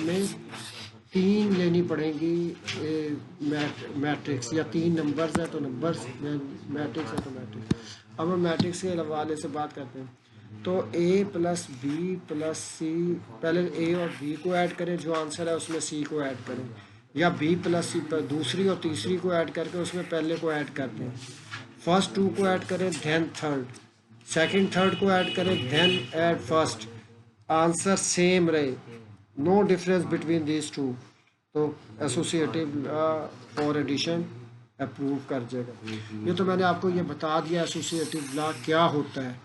हमें 3 लेनी पड़ेंगी मैट्रिक्स, या 3 नंबर्स है तो नंबर्स, मैट्रिक्स है तो मैट्रिक्स। अब हम मैट्रिक्स के हवाले से बात करते हैं। तो a प्लस बी प्लस सी, पहले a और b को ऐड करें, जो आंसर है उसमें c को ऐड करें, या b प्लस सी पर दूसरी और तीसरी को ऐड करके उसमें पहले को ऐड करते हैं। फर्स्ट 2 को ऐड करें देन थर्ड, सेकंड थर्ड को ऐड करें then add first, answer same रहे, no difference between these two, तो एसोसिएटिव और एडिशन अप्रूव कर जाएगा। ये तो मैंने आपको ये बता दिया एसोसिएटिव लॉ क्या होता है,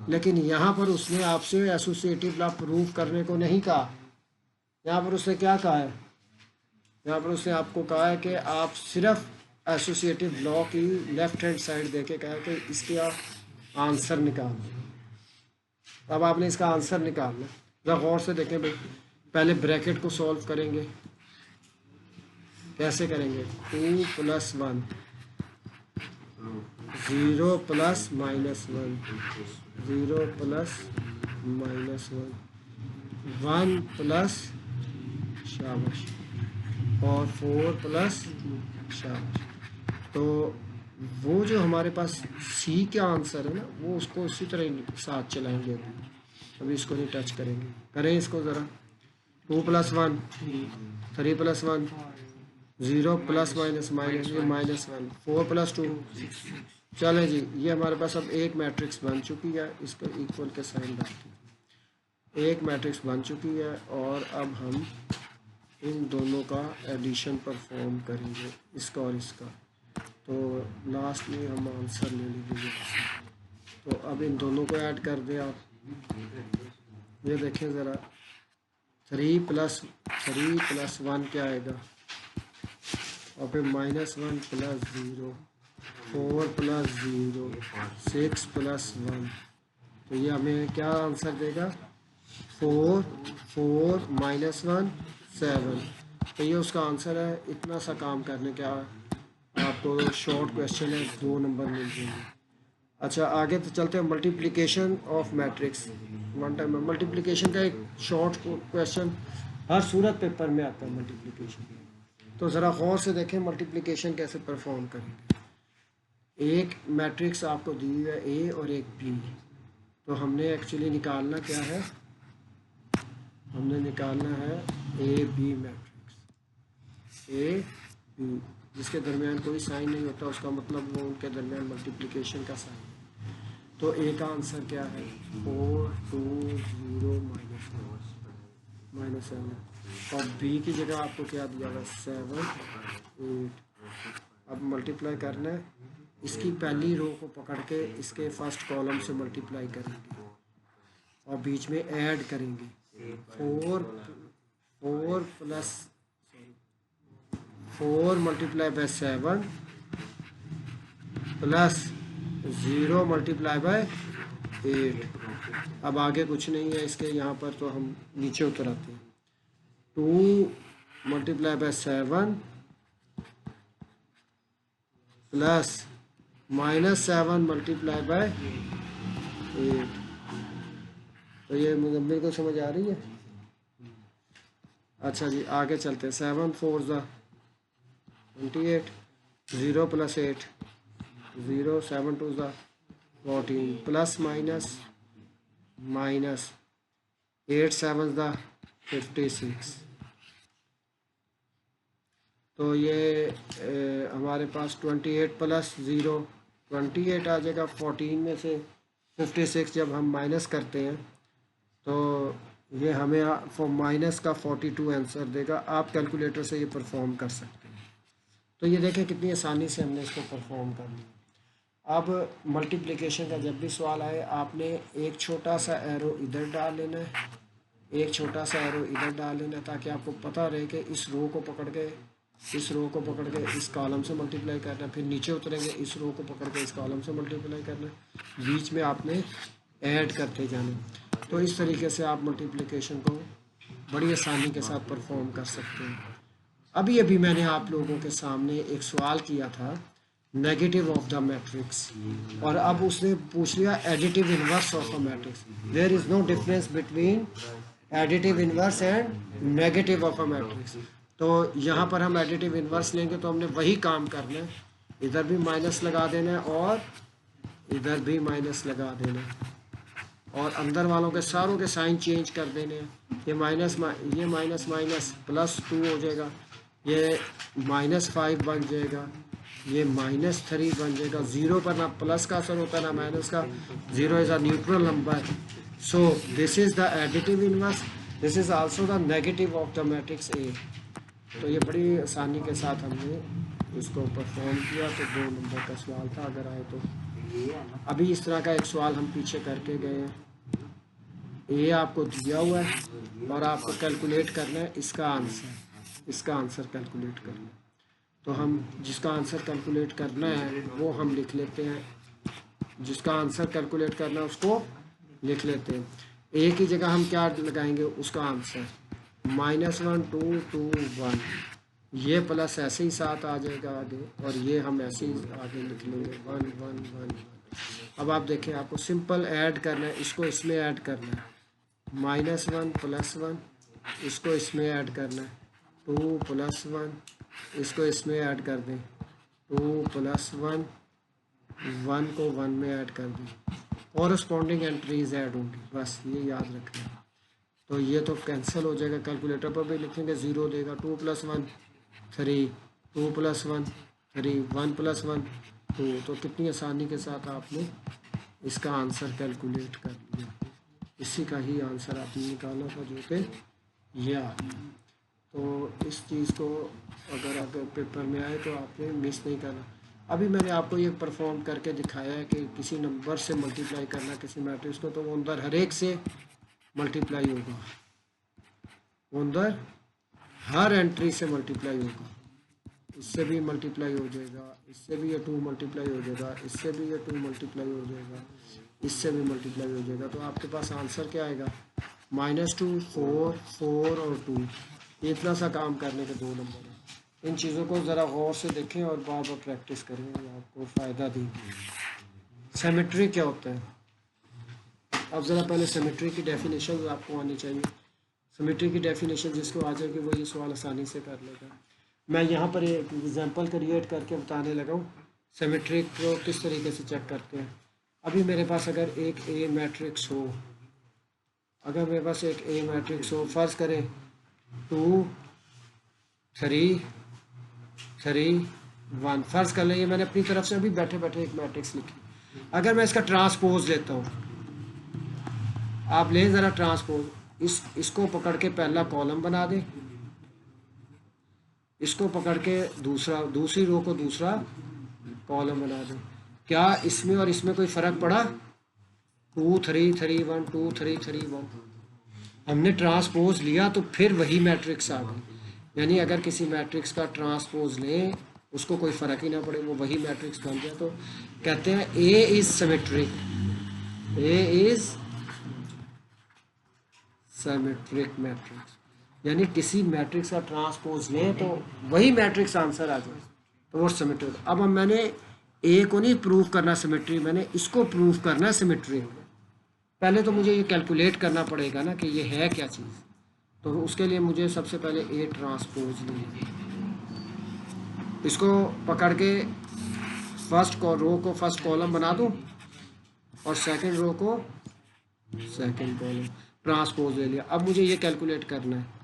लेकिन यहाँ पर उसने आपसे एसोसिएटिव लॉ प्रूव करने को नहीं कहा। यहाँ पर उसने क्या कहा है, यहाँ पर उसने आपको कहा है कि आप सिर्फ एसोसिएटिव लॉ की लेफ्ट हैंड साइड देके कहा है कि इसके आप आंसर निकाल। अब आपने इसका आंसर निकालना, जरा गौर से देखें भाई। पहले ब्रैकेट को सॉल्व करेंगे, कैसे करेंगे, 2 plus 1, 0 plus minus 1, 0 plus minus 1, 1 plus शाबाश और 4 प्लस शाबाश। तो वो जो हमारे पास सी का आंसर है ना, वो उसको उसी तरह साथ चलाएंगे। अभी इसको नहीं टच करेंगे, करें इसको ज़रा। 2 plus 1, 3 plus 1, 0 plus minus minus, ये माइनस 1, 4 प्लस 2, चलें जी। ये हमारे पास अब एक मैट्रिक्स बन चुकी है, इसको इक्वल के साइन रखते हैं। एक मैट्रिक्स बन चुकी है और अब हम इन दोनों का एडिशन परफॉर्म करेंगे, इसका और इसका। तो लास्ट में हम आंसर ले लीजिए। तो अब इन दोनों को ऐड कर दें आप, ये देखें ज़रा, 3 प्लस 1 क्या आएगा, और फिर -1 प्लस 0, 4 प्लस 0, 6 प्लस 1, तो ये हमें क्या आंसर देगा, 4 4 -1 7। तो ये उसका आंसर है। इतना सा काम करने का आपको शॉर्ट क्वेश्चन है, 2 नंबर मिल जाएंगे। अच्छा आगे तो चलते हैं, multiplication of matrix. One time multiplication का एक शॉर्ट क्वेश्चन हर सूरत पेपर में आता है मल्टीप्लिकेशन। तो ज़रा गौर से देखें मल्टीप्लिकेशन कैसे परफॉर्म करेंगे। एक मैट्रिक्स आपको दी हुई है ए और एक बी, तो हमने एक्चुअली निकालना क्या है, हमने निकालना है A B matrix, A B जिसके दरमियान कोई साइन नहीं होता, उसका मतलब वो उनके दरमियान मल्टीप्लिकेशन का साइन है। तो ए का आंसर क्या है, 4 2 0 -7, और बी की जगह आपको क्या दिया हुआ, 7 8। अब मल्टीप्लाई करना है, इसकी पहली रो को पकड़ के इसके फर्स्ट कॉलम से मल्टीप्लाई करेंगे और बीच में ऐड करेंगे। 4 multiply by 7 plus 0 multiply by 8। अब आगे कुछ नहीं है इसके, यहाँ पर तो हम नीचे उतर आते हैं। 2 multiply by 7 plus -7 multiply by 8। तो ये मुजम्मिल को समझ आ रही है। अच्छा जी आगे चलते हैं। 7 4 28, 0 प्लस 8 0, 7 2 14, प्लस माइनस माइनस 8 7 56। तो ये हमारे पास 28 प्लस 0 28 आ जाएगा। 14 में से 56 जब हम माइनस करते हैं तो ये हमें माइनस का 42 आंसर देगा। आप कैलकुलेटर से ये परफॉर्म कर सकते हैं। तो ये देखें कितनी आसानी से हमने इसको परफॉर्म कर लिया। अब मल्टीप्लिकेशन का जब भी सवाल आए, आपने एक छोटा सा एरो इधर डाल लेना है, एक छोटा सा एरो इधर डाल लेना, ताकि आपको पता रहे कि इस रो को पकड़ के इस कॉलम से मल्टीप्लाई करना, फिर नीचे उतरेंगे इस रो को पकड़ के इस कॉलम से मल्टीप्लाई करना, बीच में आपने ऐड करते जाना। तो इस तरीके से आप मल्टीप्लिकेशन को बड़ी आसानी के साथ परफॉर्म कर सकते हैं। अभी मैंने आप लोगों के सामने एक सवाल किया था नेगेटिव ऑफ द मैट्रिक्स, और अब उसने पूछ लिया additive inverse of a matrix. There is no difference between additive inverse and negative of a matrix. तो यहाँ पर हम एडिटिव इन्वर्स लेंगे तो हमने वही काम करना है, इधर भी माइनस लगा देना है और इधर भी माइनस लगा देना है और अंदर वालों के सारों के साइन चेंज कर देने हैं। ये माइनस माइनस +2 हो जाएगा, ये -5 बन जाएगा, ये -3 बन जाएगा। ज़ीरो पर ना प्लस का असर होता है ना माइनस का, zero is a neutral number. So this is the additive inverse, this is also the negative of the matrix A. तो ये बड़ी आसानी के साथ हमने इसको परफॉर्म किया। तो 2 नंबर का सवाल था, अगर आए तो। अभी इस तरह का एक सवाल हम पीछे करके गए हैं। ये आपको दिया हुआ है और आपको कैलकुलेट करना है इसका आंसर कैलकुलेट करना है। तो हम जिसका आंसर कैलकुलेट करना है वो हम लिख लेते हैं, जिसका आंसर कैलकुलेट करना है उसको लिख लेते हैं। ए की जगह हम क्या लगाएंगे, उसका आंसर -1 2 2 1, ये प्लस ऐसे ही साथ आ जाएगा आगे और ये हम ऐसे ही आगे लिख लेंगे 1 1 1 1। अब आप देखें, आपको सिंपल ऐड करना है, इसको इसमें ऐड करना है, -1 +1, इसको इसमें ऐड करना है 2 +1, इसको इसमें ऐड कर दें 2 +1, 1 को 1 में ऐड कर दें, कॉरस्पॉन्डिंग एंट्रीज ऐड होंगी, बस ये याद रखना। तो ये तो कैंसिल हो जाएगा, कैलकुलेटर पर भी लिखेंगे 0 देगा, 2 + 1 3, 2 + 1 3, 1 + 1 2। तो कितनी आसानी के साथ आपने इसका आंसर कैलकुलेट कर लिया। इसी का ही आंसर आपने निकाला था जो कि ये आ गया। तो इस चीज़ को अगर पेपर में आए तो आपने मिस नहीं करना। अभी मैंने आपको ये परफॉर्म करके दिखाया है कि किसी नंबर से मल्टीप्लाई करना किसी मैट्रिक्स को, तो वो अंदर हर एक से मल्टीप्लाई होगा, वो अंदर हर एंट्री से मल्टीप्लाई होगा। इससे भी मल्टीप्लाई हो जाएगा, इससे भी ये 2 मल्टीप्लाई हो जाएगा, इससे भी ये 2 मल्टीप्लाई हो जाएगा, इससे भी मल्टीप्लाई हो जाएगा। तो आपके पास आंसर क्या आएगा, -2 4 4 और 2। ये इतना सा काम करने के 2 नंबर हैं। इन चीज़ों को ज़रा गौर से देखें और बार बार प्रैक्टिस करें, ये आपको फ़ायदा देंगे। सिमेट्री क्या होता है, अब ज़रा पहले सिमेट्री की डेफिनेशन आपको आनी चाहिए। सिमेट्री की डेफिनेशन जिसको आ जाएगी वो ये सवाल आसानी से कर लेगा। मैं यहाँ पर एक एग्जांपल क्रिएट करके बताने लगा हूँ सिमेट्री को किस तरीके से चेक करते हैं। अभी मेरे पास अगर एक ए मैट्रिक्स हो, अगर मेरे पास एक ए मैट्रिक्स हो, फ़र्ज़ करें 2 3 3 1, फ़र्ज़ कर लें ये मैंने अपनी तरफ से अभी बैठे बैठे एक मैट्रिक्स लिखी। अगर मैं इसका ट्रांसपोज लेता हूँ, आप लें ज़रा ट्रांसपोज, इसको पकड़ के पहला कॉलम बना दें, इसको पकड़ के दूसरी रो को दूसरा कॉलम बना दें। क्या इसमें और इसमें कोई फ़र्क पड़ा, 2 3 3 1 2 3 3 1। हमने ट्रांसपोज लिया तो फिर वही मैट्रिक्स आ गई। यानी अगर किसी मैट्रिक्स का ट्रांसपोज लें उसको कोई फ़र्क ही ना पड़े, वो वही मैट्रिक्स बन जाए। तो कहते हैं A is symmetric, A is symmetric matrix. यानी किसी मैट्रिक्स का ट्रांसपोज लें तो वही मैट्रिक्स आंसर आ जाए, तो वो सिमेट्रिक। अब मैंने ए को नहीं प्रूव करना सिमेट्री, मैंने इसको प्रूव करना सिमेट्री। पहले तो मुझे ये कैलकुलेट करना पड़ेगा ना कि ये है क्या चीज़। तो उसके लिए मुझे सबसे पहले ए ट्रांसपोज लें, इसको पकड़ के फर्स्ट रो को फर्स्ट कॉलम बना दूं और सेकंड रो को सेकंड कॉलम, ट्रांसपोज ले लिया। अब मुझे ये कैलकुलेट करना है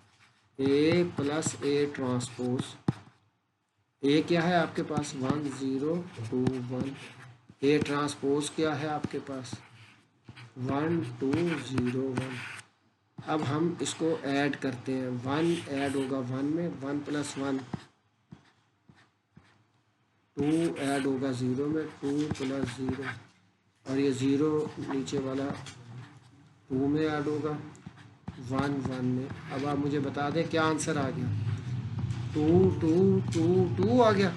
ए प्लस ए ट्रांसपोज। ए क्या है आपके पास 1 0 2 1, ए ट्रांसपोज क्या है आपके पास 1 2 0 1। अब हम इसको ऐड करते हैं, 1 ऐड होगा 1 में, 1 + 1 2 ऐड होगा 0 में, 2 + 0 और ये 0 नीचे वाला 2 में ऐड होगा, 1 1 में। अब आप मुझे बता दें क्या आंसर आ गया, 2 2 2 2 आ गया।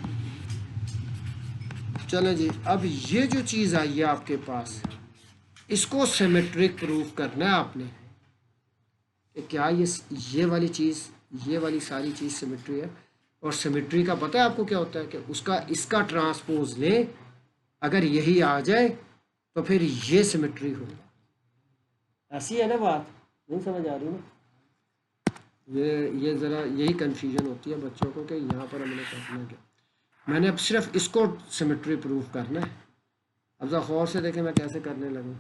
चलें जी, अब ये जो चीज़ आई है आपके पास, इसको सिमेट्रिक प्रूफ करना है आपने कि क्या ये वाली चीज़, ये वाली सारी चीज़ सिमेट्री है। और सिमेट्री का पता है आपको क्या होता है कि उसका इसका ट्रांसपोज ले, अगर यही आ जाए तो फिर ये सिमेट्री होगा। ऐसी है ना बात, नहीं समझ आ रही ना। ये ज़रा यही कन्फ्यूजन होती है बच्चों को कि यहाँ पर हमने करना क्या। मैंने अब सिर्फ इसको सिमेट्री प्रूव करना है। अब ज़रा गौर से देखें मैं कैसे करने लगा।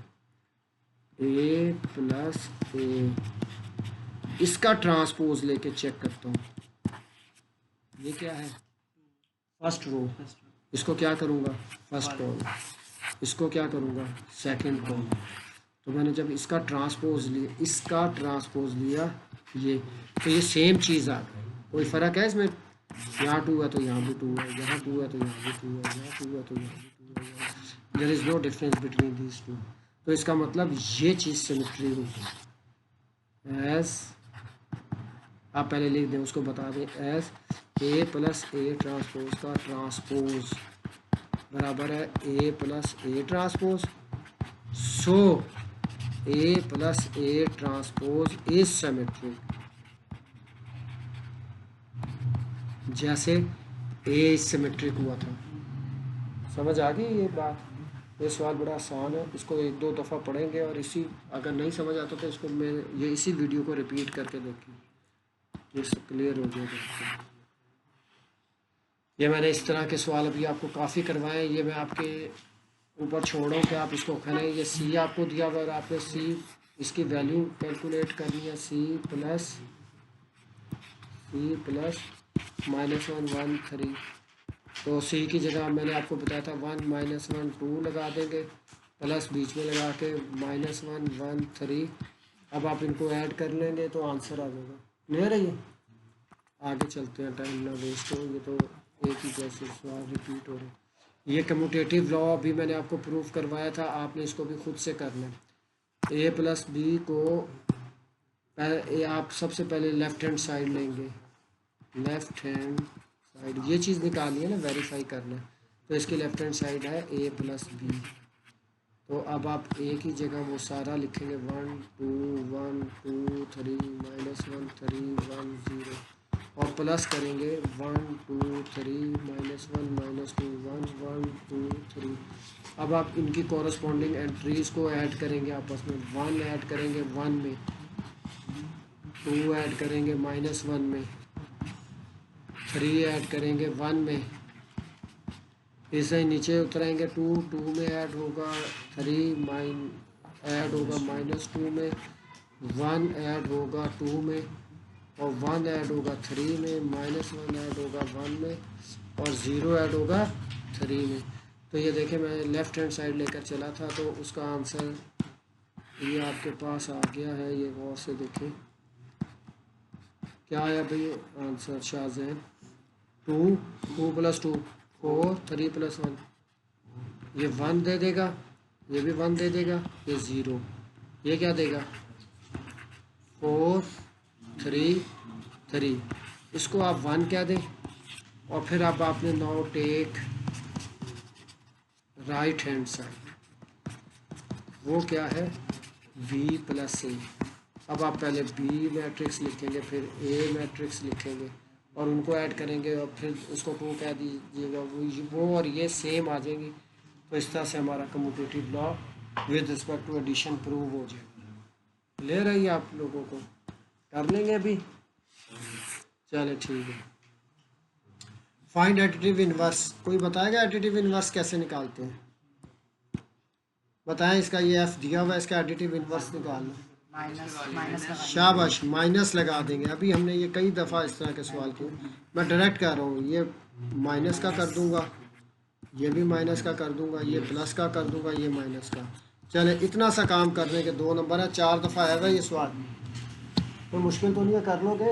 ए प्लस ए, इसका ट्रांसपोज लेके चेक करता हूँ। ये क्या है, फर्स्ट रो, इसको क्या करूँगा फर्स्ट कॉलम, इसको क्या करूँगा सेकंड कॉलम। तो मैंने जब इसका ट्रांसपोज लिया ये, तो ये सेम चीज़ आ गई। कोई फ़र्क है इसमें, यहाँ 2 है तो यहाँ भी 2 है, यहाँ 2 है तो यहाँ भी 2 है, यहाँ 2 है तो यहाँ भी 2 है, there is no difference between these two. तो इसका मतलब ये चीज़ सिमेट्री होगी। एस आप पहले लिख दें, उसको बता दें, as A plus A transpose का ट्रांसपोज बराबर है A plus A transpose. So A plus A transpose is symmetric. जैसे ए सिमेट्रिक हुआ था। समझ आ गई ये बात। ये सवाल बड़ा आसान है, इसको एक दो दफ़ा पढ़ेंगे और इसी अगर नहीं समझ आता तो इसको मैं ये इसी वीडियो को रिपीट करके देखें, ये क्लियर हो जाएगा। ये मैंने इस तरह के सवाल अभी आपको काफ़ी करवाए, ये मैं आपके ऊपर छोड़ रहा हूँ कि आप इसको करें। ये सी आपको दिया हुआ और आपने सी इसकी वैल्यू कैलकुलेट करनी है, सी प्लस -1 -1 3। तो सी की जगह मैंने आपको बताया था 1 -1 2 लगा देंगे, प्लस बीच में लगा के -1 1 3। अब आप इनको ऐड कर लेंगे तो आंसर आ जाएगा। क्लियर है ये। आगे चलते हैं, टाइम ना वेस्ट हो, ये तो एक ही जैसे सवाल रिपीट हो रहे। ये कम्यूटेटिव लॉ अभी मैंने आपको प्रूफ करवाया था, आपने इसको भी खुद से करना है। ए प्लस बी को आप सबसे पहले लेफ्ट हैंड साइड लेंगे, लेफ्ट हैंड साइड ये चीज़ निकालनी है ना, वेरीफाई करना है। तो इसकी लेफ्ट हैंड साइड है ए प्लस बी। तो अब आप ए की जगह वो सारा लिखेंगे 1 2 1 2 3 -1 3 1 0 और प्लस करेंगे 1 2 3 -1 -2 1 1 2 3। अब आप इनकी कॉरस्पॉन्डिंग एंट्रीज को ऐड करेंगे आपस में। 1 ऐड करेंगे 1 में, 2 ऐड करेंगे -1 में, 3 ऐड करेंगे 1 में, इसे नीचे उतरेंगे 2 में ऐड होगा, 3 ऐड होगा -2 में, 1 ऐड होगा 2 में और 1 ऐड होगा 3 में, -1 ऐड होगा 1 में और 0 ऐड होगा 3 में। तो ये देखें मैं लेफ़्ट हैंड साइड लेकर चला था तो उसका आंसर ये आपके पास आ गया है। ये गौर से देखें क्या आया भाई आंसर शाहजैन। 2 + 2 4 3 + 1, ये 1 दे देगा, ये भी 1 दे देगा, ये 0, ये क्या देगा 4 3 3। इसको आप 1 क्या दें और फिर अब आपने now take right hand side, वो क्या है बी प्लस ए। अब आप पहले बी मैट्रिक्स लिखेंगे, फिर ए मैट्रिक्स लिखेंगे और उनको ऐड करेंगे और फिर उसको 2 कह दीजिएगा, वो और ये सेम आ जाएंगी। तो इस तरह से हमारा commutative law with respect to addition prove हो जाएगा। ले रही है आप लोगों को, कर लेंगे अभी, चले ठीक है। फाइंड एडिटिव इनवर्स, कोई बताएगा एडिटिव इनवर्स कैसे निकालते हैं? बताएं, इसका ये एफ दिया हुआ है, इसका एडिटिव इनवर्स निकालना। शाबाश, माइनस लगा देंगे। अभी हमने ये कई दफ़ा इस तरह के सवाल किए। मैं डायरेक्ट कर रहा हूँ, ये माइनस का कर दूंगा, ये भी माइनस का कर दूंगा, ये प्लस का कर दूंगा, ये माइनस का। चले इतना सा काम करने के 2 नंबर है, 4 दफ़ा आएगा ये सवाल, तो मुश्किल तो नहीं है, कर लोगे?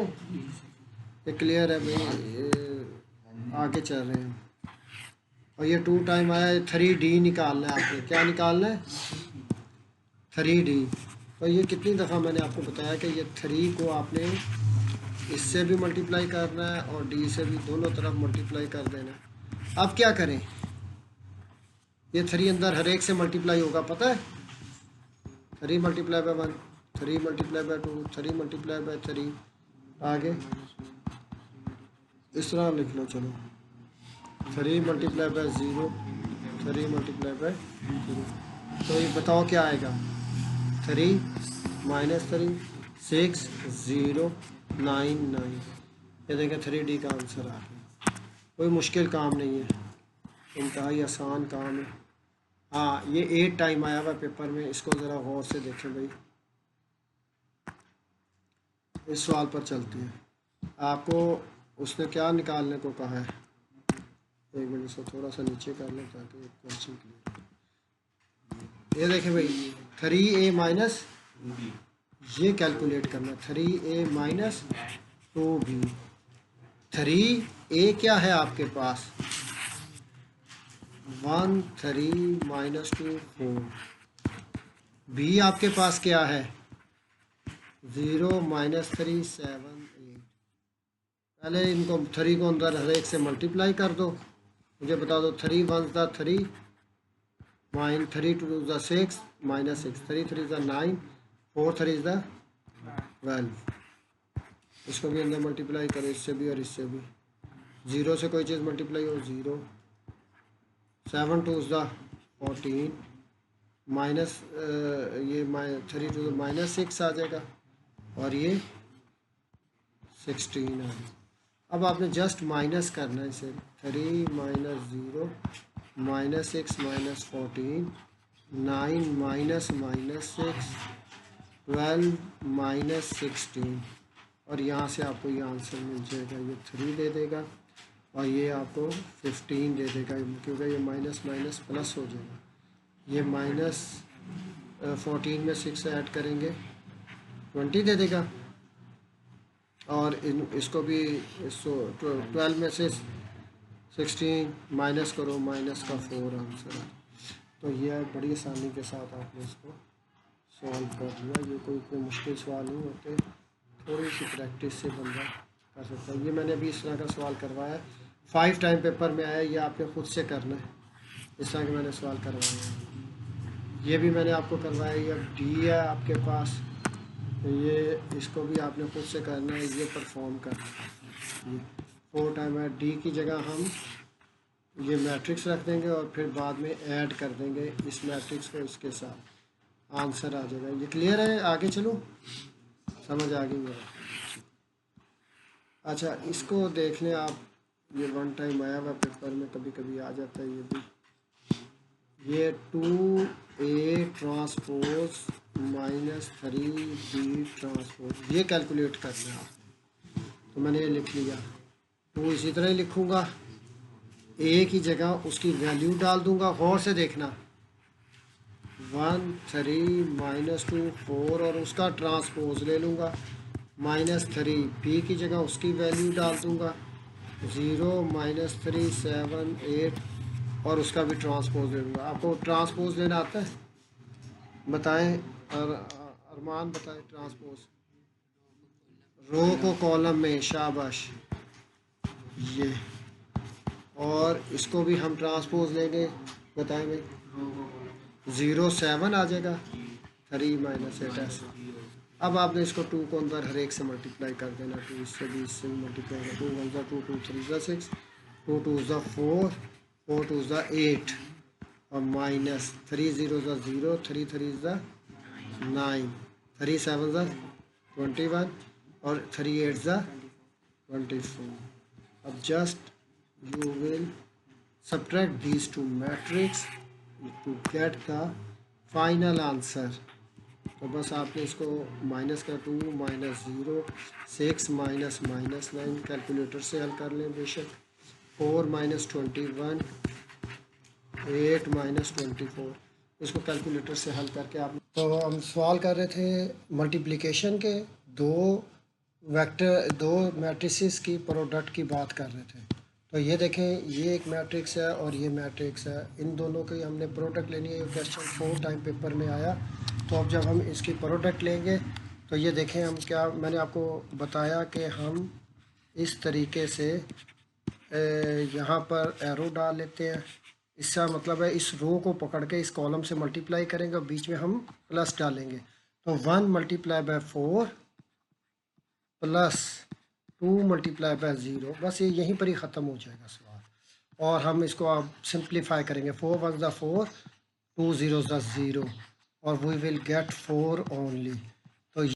ये क्लियर है भाई, आगे चल रहे हैं। और ये 2 टाइम आया, 3D निकालना है आपने। क्या निकालना है 3D। और ये कितनी दफ़ा मैंने आपको बताया कि ये 3 को आपने इससे भी मल्टीप्लाई करना है और D से भी, दोनों तरफ मल्टीप्लाई कर देना है। अब क्या करें, ये 3 अंदर हर एक से मल्टीप्लाई होगा, पता है 3 × 1, 3 × 2, 3 × 3। आगे इस तरह लिख लो, चलो 3 × 0, 3 × 0। तो ये बताओ क्या आएगा, 3 - 3 6 0 9 9। ये देखें 3D का आंसर आ गया। कोई मुश्किल काम नहीं है, इंतहाई आसान काम है। हाँ, ये 8 टाइम आया हुआ पेपर में, इसको ज़रा गौर से देखें भाई। इस सवाल पर चलते हैं। आपको उसने क्या निकालने को कहा है, एक मिनट इसको थोड़ा सा नीचे कर लें ताकि क्वेश्चन क्लियर। ये देखें भाई 3a माइनस, ये कैलकुलेट करना, 3a माइनस 2b। 3a क्या है आपके पास, 1 3 माइनस 2 4। b आपके पास क्या है, 0 माइनस 3 7 8। पहले इनको 3 को अंदर हर एक से मल्टीप्लाई कर दो। मुझे बता दो 3 1 ज़ा 3 माइन 3 2 ज़ा 6 माइनस 6, 3 3 ज़ा 9, 4 3 ज़ा 12। इसको भी अंदर मल्टीप्लाई करो, इससे भी और इससे भी। 0 से कोई चीज़ मल्टीप्लाई हो 0, 7 2 ज़ा 14 माइनस ये 3 2 माइनस 6 आ जाएगा और ये 16 आ जाएगा। अब आपने जस्ट माइनस करना है इसे, 3 minus 0 minus 6 minus 14 9 minus minus 6 12 minus 16, और यहाँ से आपको ये आंसर मिल जाएगा। ये 3 दे देगा और ये आपको 15 दे देगा, क्योंकि ये माइनस माइनस प्लस हो जाएगा। ये माइनस 14 में 6 ऐड करेंगे 20 दे देगा, और इसको भी 12 में से 16 माइनस करो, माइनस का 4 आंसर है। तो यह बड़ी आसानी के साथ आपने इसको सॉल्व कर लिया। ये कोई मुश्किल सवाल नहीं होते, थोड़ी सी प्रैक्टिस से बंदा कर सकता है। ये मैंने अभी इस तरह का सवाल करवाया है, 5 टाइम पेपर में आया, ये आपने खुद से करना है। इस तरह के मैंने सवाल करवाए हैं। ये भी मैंने आपको करवाया। ये अब डी है आपके पास, ये इसको भी आपने खुद से करना है, ये परफॉर्म करना है। 4 टाइम है, डी की जगह हम ये मैट्रिक्स रख देंगे और फिर बाद में ऐड कर देंगे इस मैट्रिक्स को इसके साथ, आंसर आ जाएगा। ये क्लियर है, आगे चलो, समझ आ गई मेरा। अच्छा, इसको देख लें आप, ये 1 टाइम आया हुआ पेपर में, कभी कभी आ जाता है ये भी। ये 2a transpose minus 3b transpose, ये कैलकुलेट करना है आपने। तो मैंने ये लिख लिया, 2 इसी तरह ही लिखूँगा, a की जगह उसकी वैल्यू डाल दूंगा। गौर से देखना, 1 3 माइनस 2 4 और उसका ट्रांसपोज ले लूँगा, माइनस 3 b की जगह उसकी वैल्यू डाल दूँगा, 0 माइनस 3 7 8 और उसका भी ट्रांसपोज ले लूँगा। आपको ट्रांसपोज लेना आता है, बताएं, और अरमान बताएं ट्रांसपोज। रो को कॉलम में, शाबाश, ये, और इसको भी हम ट्रांसपोज लेंगे, बताएं भाई। 0 7 आ जाएगा, 3 माइनस 8 ऐसे। अब आपने इसको 2 को अंदर हर एक से मल्टीप्लाई कर देना, 2 इससे भी इससे मल्टीप्लाई करना, 2 1 ज़ा 2 2 3 ज़ा 6 2 2 ज़ा 4 4 2 ज़ा 8 और माइनस 3 0 ज़ा 0 3 3 ज़ा 9 3 7 ज़ा 21 और 3 8 ज़ा 24। अब just you will subtract these two matrix to get the final answer। तो बस आपने इसको माइनस का 2 माइनस 0 6 माइनस माइनस 9 कैलकुलेटर से हल कर लें बेशक। 4 माइनस 21 8 माइनस 24, इसको कैलकुलेटर से हल करके आप। तो हम सवाल कर रहे थे मल्टीप्लिकेशन के, दो मैट्रिसेस की प्रोडक्ट की बात कर रहे थे। तो ये देखें, ये एक मैट्रिक्स है और ये मैट्रिक्स है, इन दोनों की हमने प्रोडक्ट लेनी है। ये क्वेश्चन 4 टाइम पेपर में आया। तो अब जब हम इसकी प्रोडक्ट लेंगे तो ये देखें, हम क्या, मैंने आपको बताया कि हम इस तरीके से यहाँ पर एरो डाल लेते हैं। इसका मतलब है इस रो को पकड़ के इस कॉलम से मल्टीप्लाई करेंगे और बीच में हम प्लस डालेंगे। तो 1 multiply by 4 plus 2 multiply by 0, बस ये यहीं पर ही ख़त्म हो जाएगा सवाल। और हम इसको अब सिंप्लीफाई करेंगे, 4 1 ज़ा 4 2 0 ज़ा 0 और वी विल गेट 4 ओनली।